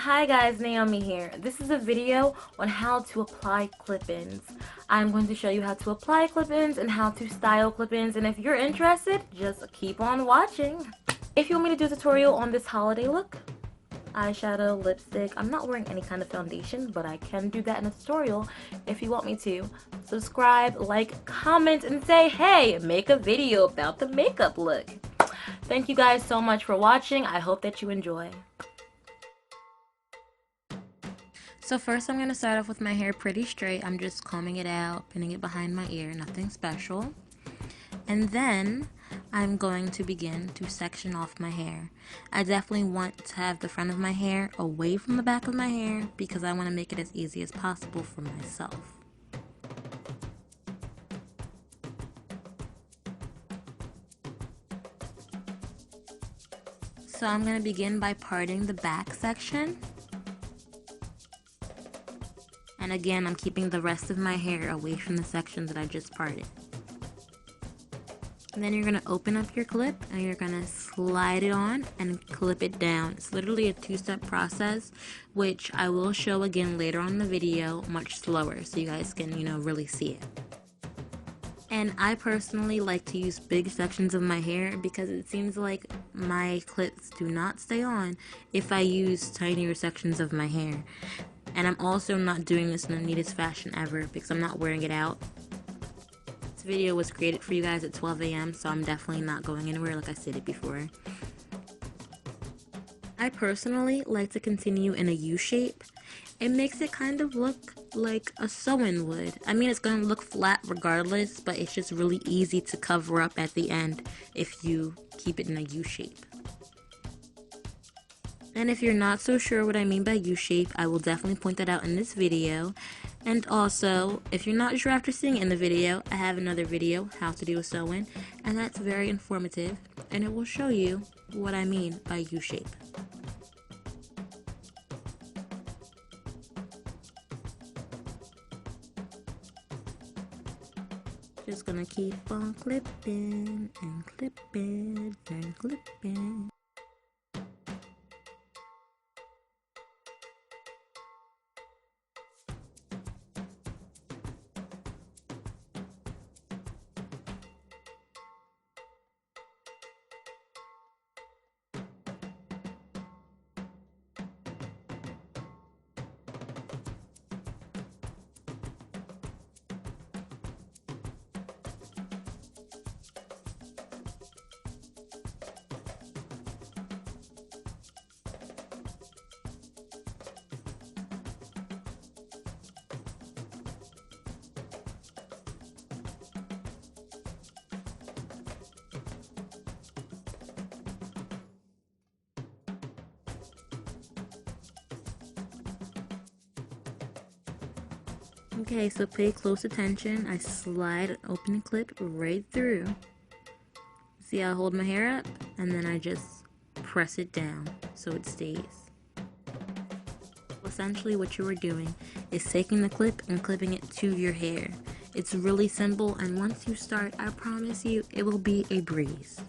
Hi guys, Naomi here. This is a video on how to apply clip-ins. I'm going to show you how to apply clip-ins and how to style clip-ins, and if you're interested, just keep on watching. If you want me to do a tutorial on this holiday look, eyeshadow, lipstick, I'm not wearing any kind of foundation, but I can do that in a tutorial if you want me to. Subscribe, like, comment, and say, hey, make a video about the makeup look. Thank you guys so much for watching. I hope that you enjoy. So first I'm going to start off with my hair pretty straight. I'm just combing it out, pinning it behind my ear, nothing special. And then I'm going to begin to section off my hair. I definitely want to have the front of my hair away from the back of my hair because I want to make it as easy as possible for myself. So I'm going to begin by parting the back section. And again, I'm keeping the rest of my hair away from the section that I just parted. And then you're going to open up your clip and you're going to slide it on and clip it down. It's literally a two-step process, which I will show again later on in the video, much slower, so you guys can, really see it. And I personally like to use big sections of my hair because it seems like my clips do not stay on if I use tinier sections of my hair. And I'm also not doing this in the neatest fashion ever because I'm not wearing it out. This video was created for you guys at 12 a.m. so I'm definitely not going anywhere like I stated before. I personally like to continue in a U shape. It makes it kind of look like a sew-in would. I mean, it's going to look flat regardless, but it's just really easy to cover up at the end if you keep it in a U shape. And if you're not so sure what I mean by U-shape, I will definitely point that out in this video. And also, if you're not sure after seeing it in the video, I have another video, how to do a sew-in, and that's very informative, and it will show you what I mean by U-shape. Just gonna keep on clipping and clipping and clipping. Okay, so pay close attention. I slide an opening clip right through. See how I hold my hair up? And then I just press it down so it stays. Essentially what you are doing is taking the clip and clipping it to your hair. It's really simple, and once you start, I promise you, it will be a breeze.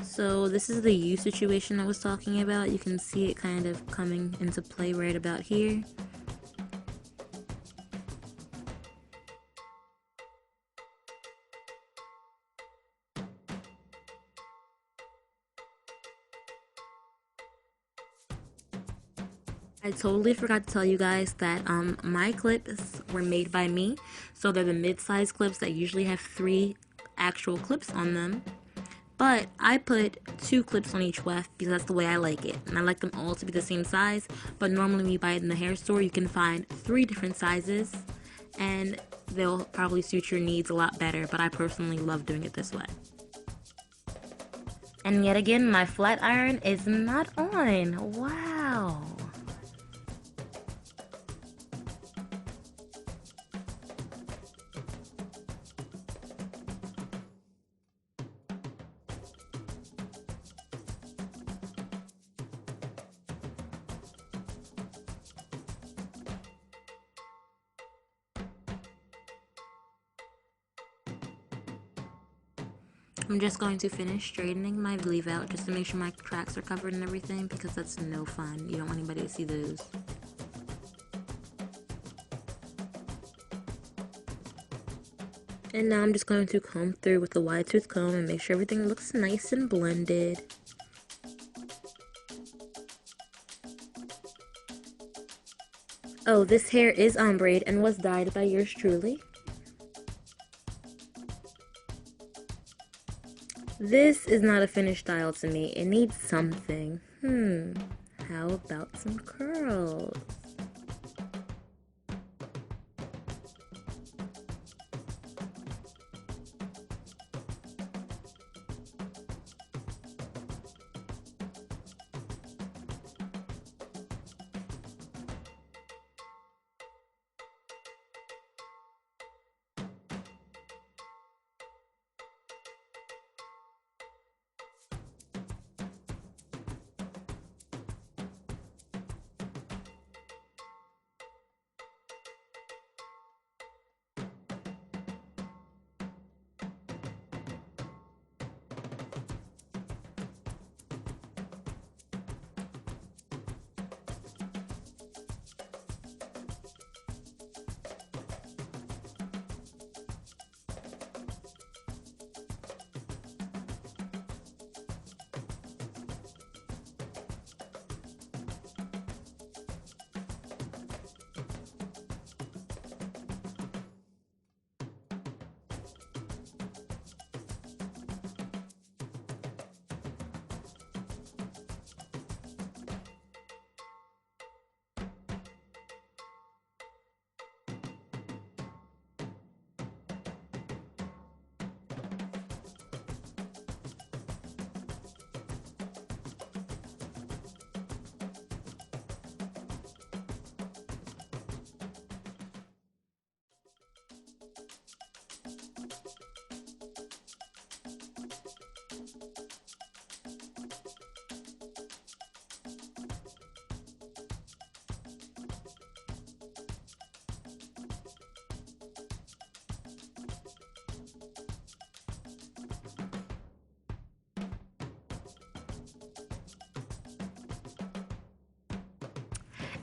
So this is the U situation I was talking about. You can see it kind of coming into play right about here. I totally forgot to tell you guys that my clips were made by me. So they're the mid-size clips that usually have 3 actual clips on them. But I put 2 clips on each weft because that's the way I like it. And I like them all to be the same size. But normally when you buy it in the hair store, you can find 3 different sizes. And they'll probably suit your needs a lot better. But I personally love doing it this way. And yet again, my flat iron is not on. Wow. I'm just going to finish straightening my leave out just to make sure my cracks are covered and everything, because that's no fun. You don't want anybody to see those. And now I'm just going to comb through with the wide tooth comb and make sure everything looks nice and blended. Oh, this hair is ombre and was dyed by yours truly. This is not a finished style to me. It needs something. How about some curls?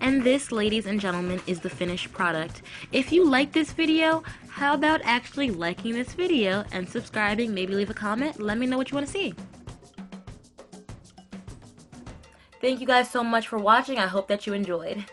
And this, ladies and gentlemen, is the finished product. If you like this video, how about actually liking this video and subscribing? Maybe leave a comment. Let me know what you want to see. Thank you guys so much for watching. I hope that you enjoyed.